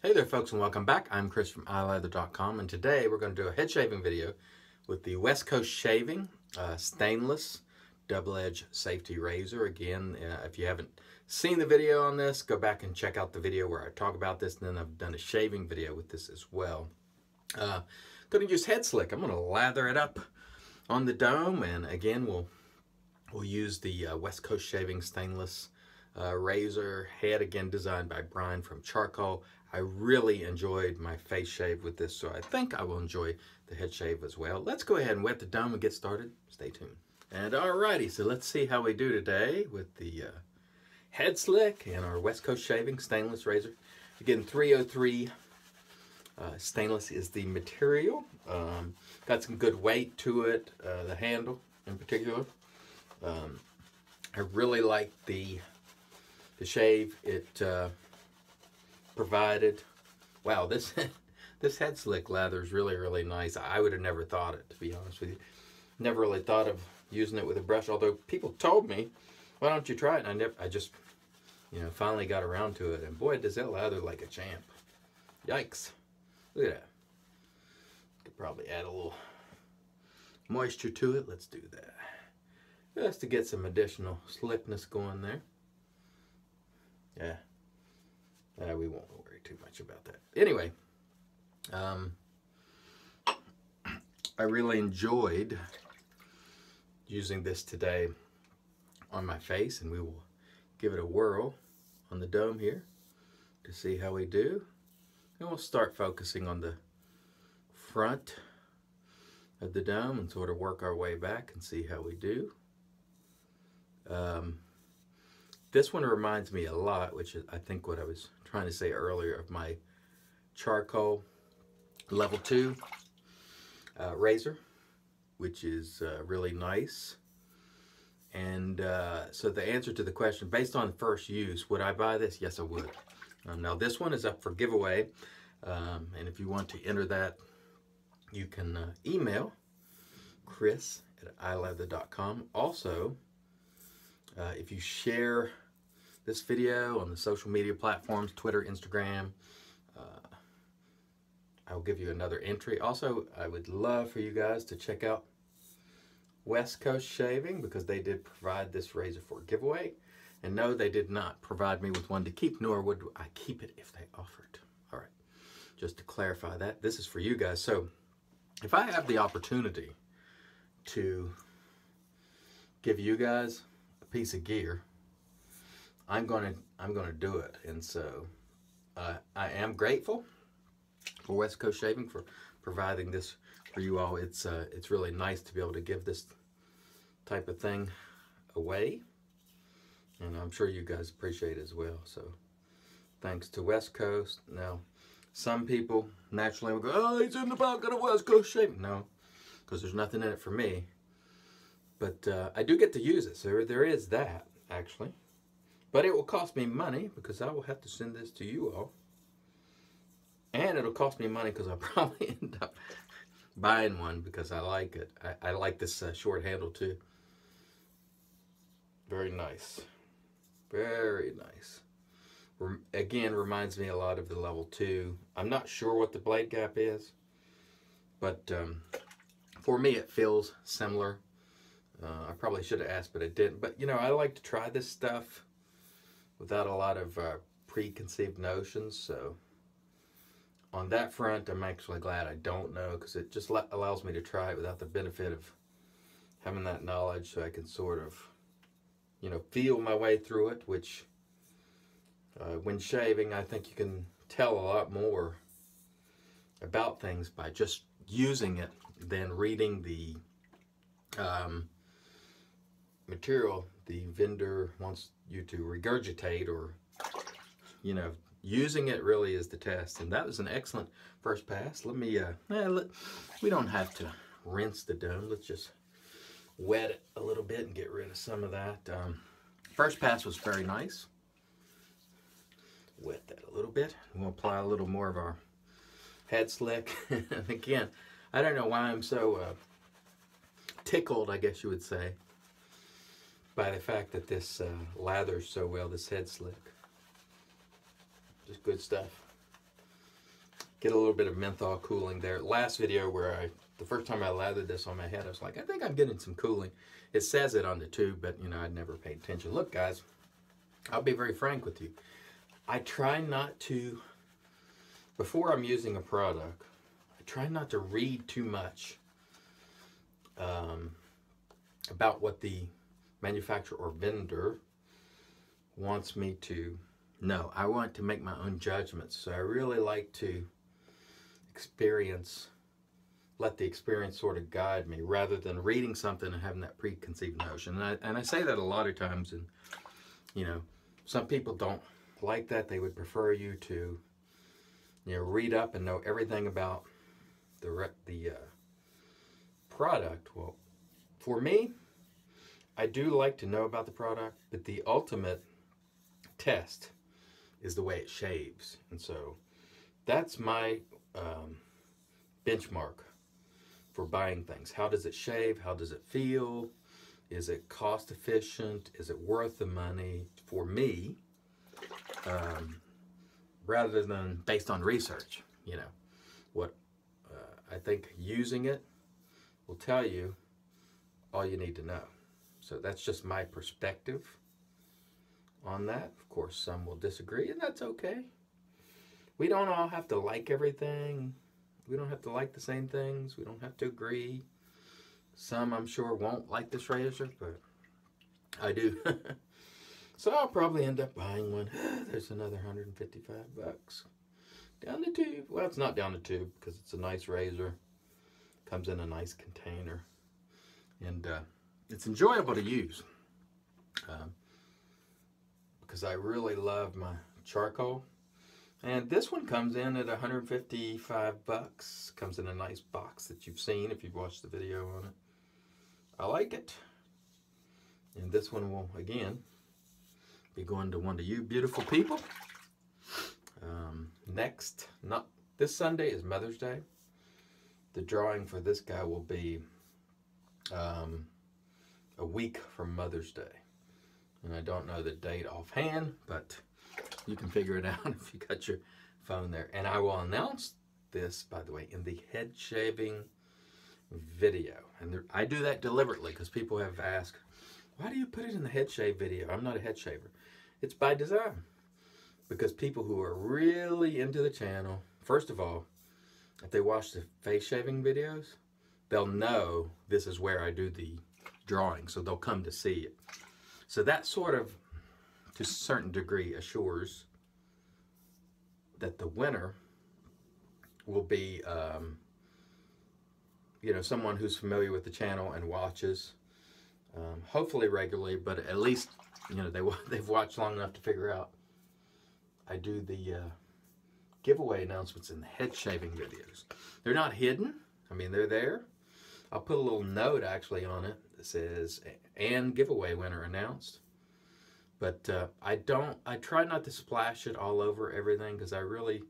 Hey there folks, and welcome back. I'm Chris from iLeather.com, and today we're going to do a head shaving video with the West Coast Shaving stainless double-edge safety razor. Again, if you haven't seen the video on this, go back and check out the video where I talk about this, and then I've done a shaving video with this as well. Going to use HeadSlick. I'm going to lather it up on the dome, and again we'll use the West Coast Shaving stainless razor head, again designed by Brian from Charcoal. I really enjoyed my face shave with this, so I think I will enjoy the head shave as well. Let's go ahead and wet the dome and get started. Stay tuned. And alrighty, so let's see how we do today with the HeadSlick and our West Coast Shaving stainless razor. Again, 303 stainless is the material. Got some good weight to it, the handle in particular. I really like the shave it provided. Wow, this HeadSlick lather is really nice. I would have never thought it, to be honest with you. Never really thought of using it with a brush, although people told me, why don't you try it? And I just, finally got around to it, and boy, does it lather like a champ. Yikes. Look at that. Could probably add a little moisture to it. Let's do that. Just to get some additional slickness going there. Yeah. We won't worry too much about that. Anyway, I really enjoyed using this today on my face, and we will give it a whirl on the dome here to see how we do. And we'll start focusing on the front of the dome and sort of work our way back and see how we do. This one reminds me a lot, which is I think what I was trying to say earlier, of my Charcoal level 2 razor, which is really nice. And so the answer to the question, based on first use, would I buy this? Yes, I would. Now this one is up for giveaway, and if you want to enter that, you can email chris@ileather.com. Also, if you share this video on the social media platforms, Twitter, Instagram, I'll give you another entry. Also, I would love for you guys to check out West Coast Shaving, because they did provide this razor for a giveaway. And no, they did not provide me with one to keep, nor would I keep it if they offered. All right, just to clarify that, this is for you guys. So if I have the opportunity to give you guys a piece of gear, I'm gonna do it. And so I am grateful for West Coast Shaving for providing this for you all. It's really nice to be able to give this type of thing away, and I'm sure you guys appreciate it as well. So thanks to West Coast. Now, some people naturally will go, oh, he's in the pocket of West Coast Shaving. No, because there's nothing in it for me. But I do get to use it, so there is that, actually. But it will cost me money, because I will have to send this to you all. And it'll cost me money because I'll probably end up buying one because I like it. I like this short handle too. Very nice. Very nice. Again, reminds me a lot of the level 2. I'm not sure what the blade gap is, but for me it feels similar. I probably should have asked, but I didn't. But I like to try this stuff without a lot of preconceived notions. So on that front, I'm actually glad I don't know, because it just allows me to try it without the benefit of having that knowledge, so I can sort of, feel my way through it, which when shaving, I think you can tell a lot more about things by just using it than reading the material the vendor wants you to regurgitate, or using it really is the test. And that was an excellent first pass. Let me we don't have to rinse the dome. Let's just wet it a little bit and get rid of some of that. First pass was very nice. Wet that a little bit. We'll apply a little more of our HeadSlick. And again, I don't know why I'm so tickled, I guess you would say, by the fact that this lathers so well, this HeadSlick. Just good stuff. get a little bit of menthol cooling there. Last video where the first time I lathered this on my head, I was like, I think I'm getting some cooling. It says it on the tube, but you know, I'd never paid attention. Look, guys, I'll be very frank with you. I try not to, before I'm using a product, I try not to read too much about what the manufacturer or vendor wants me to know. I want to make my own judgments. So I really like to let the experience sort of guide me rather than reading something and having that preconceived notion. And I say that a lot of times, and you know, some people don't like that. They would prefer you to, you know, read up and know everything about the product. Well, for me, I do like to know about the product, but the ultimate test is the way it shaves. And so that's my benchmark for buying things. How does it shave? How does it feel? Is it cost efficient? Is it worth the money for me? Rather than based on research, you know, what I think using it will tell you all you need to know. So that's just my perspective on that. Of course, some will disagree, and that's okay. We don't all have to like everything. We don't have to like the same things. We don't have to agree. Some, I'm sure, won't like this razor, but I do. So I'll probably end up buying one. There's another 155 bucks. Down the tube. Well, it's not down the tube because it's a nice razor. Comes in a nice container. And it's enjoyable to use. Because I really love my charcoal. And this one comes in at 155 bucks. Comes in a nice box that you've seen if you've watched the video on it. I like it. And this one will, again, be going to one of you beautiful people. Next, not this Sunday, is Mother's Day. The drawing for this guy will be a week from Mother's Day. And I don't know the date offhand, but you can figure it out if you got your phone there. And I will announce this, by the way, in the head shaving video. And I do that deliberately because people have asked, why do you put it in the head shave video? I'm not a head shaver. It's by design. Because people who are really into the channel, first of all, if they watch the face shaving videos, they'll know this is where I do the drawing. So they'll come to see it. So that sort of, to a certain degree, assures that the winner will be, you know, someone who's familiar with the channel and watches, hopefully regularly, but at least, you know, they've watched long enough to figure out I do the giveaway announcements in the head shaving videos. They're not hidden. I mean, they're there. I'll put a little note actually on it that says, and giveaway winner announced. But I try not to splash it all over everything because I really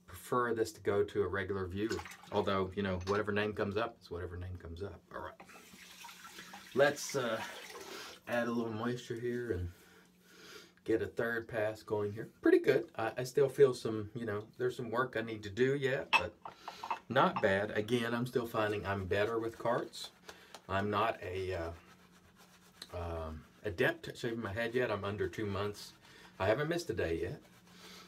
prefer this to go to a regular viewer. Although, you know, whatever name comes up is whatever name comes up. All right. Let's add a little moisture here and get a third pass going here. Pretty good. I still feel some, you know, there's some work I need to do yet, but not bad. Again, I'm still finding I'm better with carts. I'm not a adept at shaving my head yet. I'm under 2 months. I haven't missed a day yet.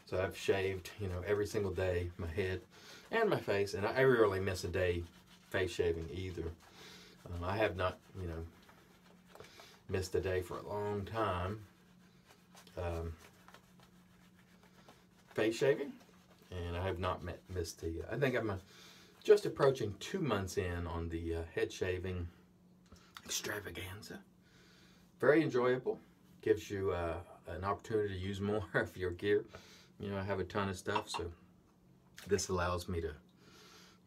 So I've shaved, you know, every single day, my head and my face, and I rarely miss a day face shaving either. I have not, you know, missed a day for a long time. Face shaving, and I have not missed the, I think I'm just approaching 2 months in on the head shaving extravaganza. Very enjoyable. Gives you an opportunity to use more of your gear. You know, I have a ton of stuff, so this allows me to,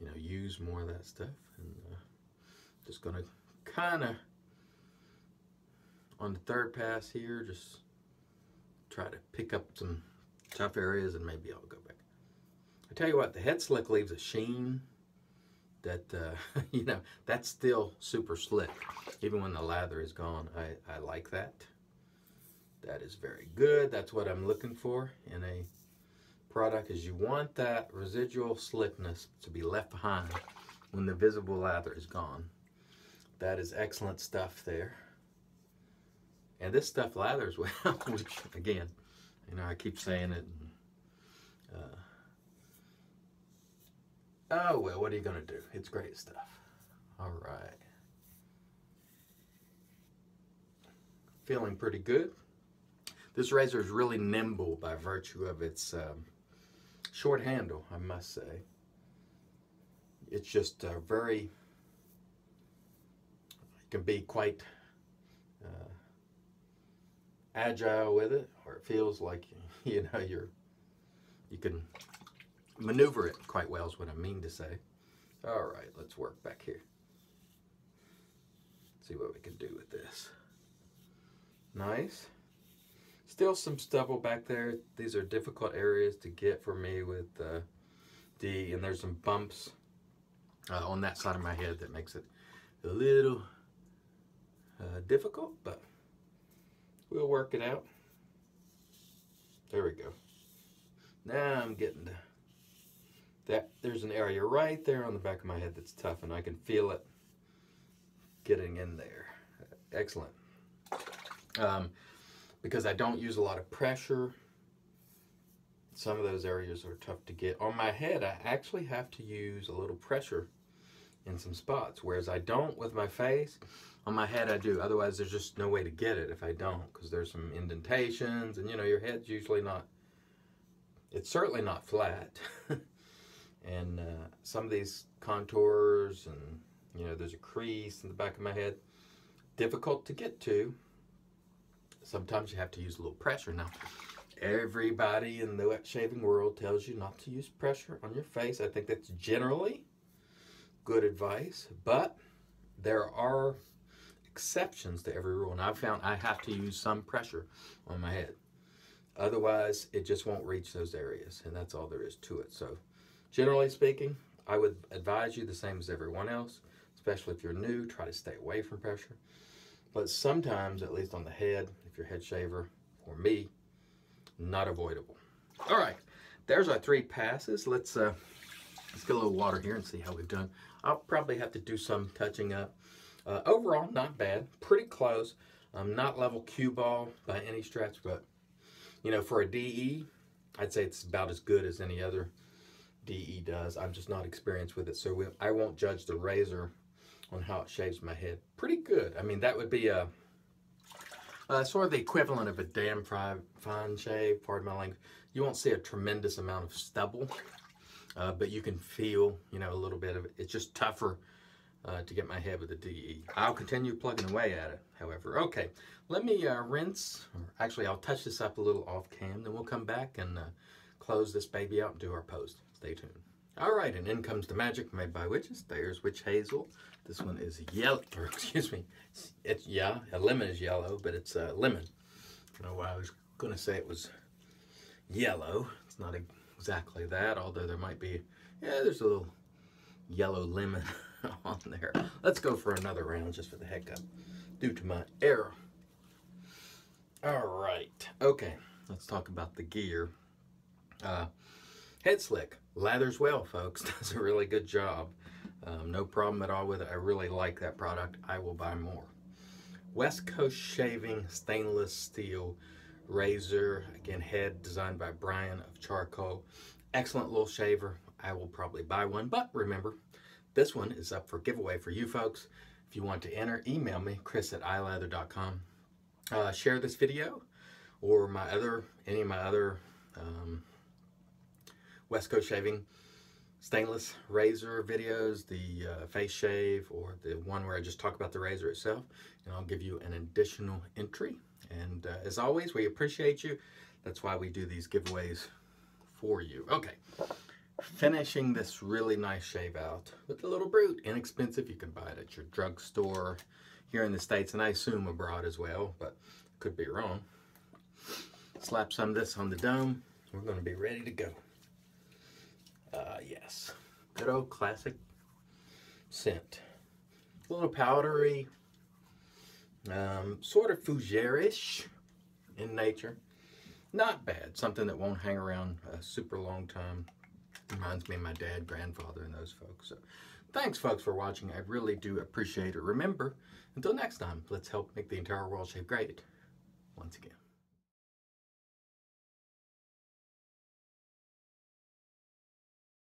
you know, use more of that stuff. And just gonna kind of, on the third pass here, just try to pick up some tough areas, and maybe I'll go back. I tell you what, the HeadSlick leaves a sheen that, you know, that's still super slick. Even when the lather is gone, I like that. That is very good. That's what I'm looking for in a product is you want that residual slickness to be left behind when the visible lather is gone. That is excellent stuff there. And this stuff lathers well, which again, you know, I keep saying it. Oh, well, what are you going to do? It's great stuff. All right. Feeling pretty good. This razor is really nimble by virtue of its short handle, I must say. It's just very, you can be quite agile with it, or it feels like, you know, you can maneuver it quite well is what I mean to say. All right, let's work back here. See what we can do with this. Nice. Still some stubble back there. These are difficult areas to get for me with D, and there's some bumps on that side of my head that makes it a little difficult, but we'll work it out. There we go. Now I'm getting to that. There's an area right there on the back of my head that's tough, and I can feel it getting in there. Excellent. Because I don't use a lot of pressure, some of those areas are tough to get. On my head, I actually have to use a little pressure in some spots, whereas I don't with my face. On my head, I do. Otherwise, there's just no way to get it if I don't, because there's some indentations, and you know, your head's usually not, it's certainly not flat. And some of these contours, and you know, there's a crease in the back of my head, difficult to get to. Sometimes you have to use a little pressure. Now, everybody in the wet shaving world tells you not to use pressure on your face. I think that's generally good advice, but there are exceptions to every rule, and I've found I have to use some pressure on my head. Otherwise, it just won't reach those areas, and that's all there is to it. So, generally speaking, I would advise you the same as everyone else, especially if you're new, try to stay away from pressure. But sometimes, at least on the head, if you're a head shaver, for me, not avoidable. All right, there's our 3 passes. Let's get a little water here and see how we've done. I'll probably have to do some touching up. Overall, not bad, pretty close. Not level cue ball by any stretch, but you know, for a DE, I'd say it's about as good as any other DE does. I'm just not experienced with it, so I won't judge the razor on how it shaves my head. Pretty good. I mean, that would be a sort of the equivalent of a damn fine shave, pardon my language. You won't see a tremendous amount of stubble, but you can feel, you know, a little bit of it. It's just tougher to get my head with a DE. I'll continue plugging away at it, however. Okay, let me rinse, or actually I'll touch this up a little off cam, then we'll come back and close this baby out and do our post. Stay tuned. All right, and in comes the magic made by witches. There's Witch Hazel. This one is yellow, or excuse me, it's, yeah, a lemon is yellow, but it's lemon. I don't know why I was going to say it was yellow. It's not exactly that, although there might be, yeah, there's a little yellow lemon on there. Let's go for another round just for the heck of it, due to my error. All right, okay, let's talk about the gear. HeadSlick lathers well, folks. Does a really good job. No problem at all with it. I really like that product. I will buy more. West Coast Shaving stainless steel razor. Again, head designed by Brian of Charcoal. Excellent little shaver. I will probably buy one, but remember, this one is up for giveaway for you folks. If you want to enter, email me, chris@ilather.com. Share this video or any of my other West Coast Shaving stainless razor videos, the face shave, or the one where I just talk about the razor itself, and I'll give you an additional entry. And as always, we appreciate you. That's why we do these giveaways for you. Okay, finishing this really nice shave out with a little Brut. Inexpensive. You can buy it at your drugstore here in the States, and I assume abroad as well, but could be wrong. Slap some of this on the dome. We're going to be ready to go. Yes, good old classic scent. A little powdery, sort of fougere-ish in nature. not bad. Something that won't hang around a super long time. Reminds me of my dad, grandfather, and those folks. So thanks, folks, for watching. I really do appreciate it. Remember, until next time, let's help make the entire world shape great once again.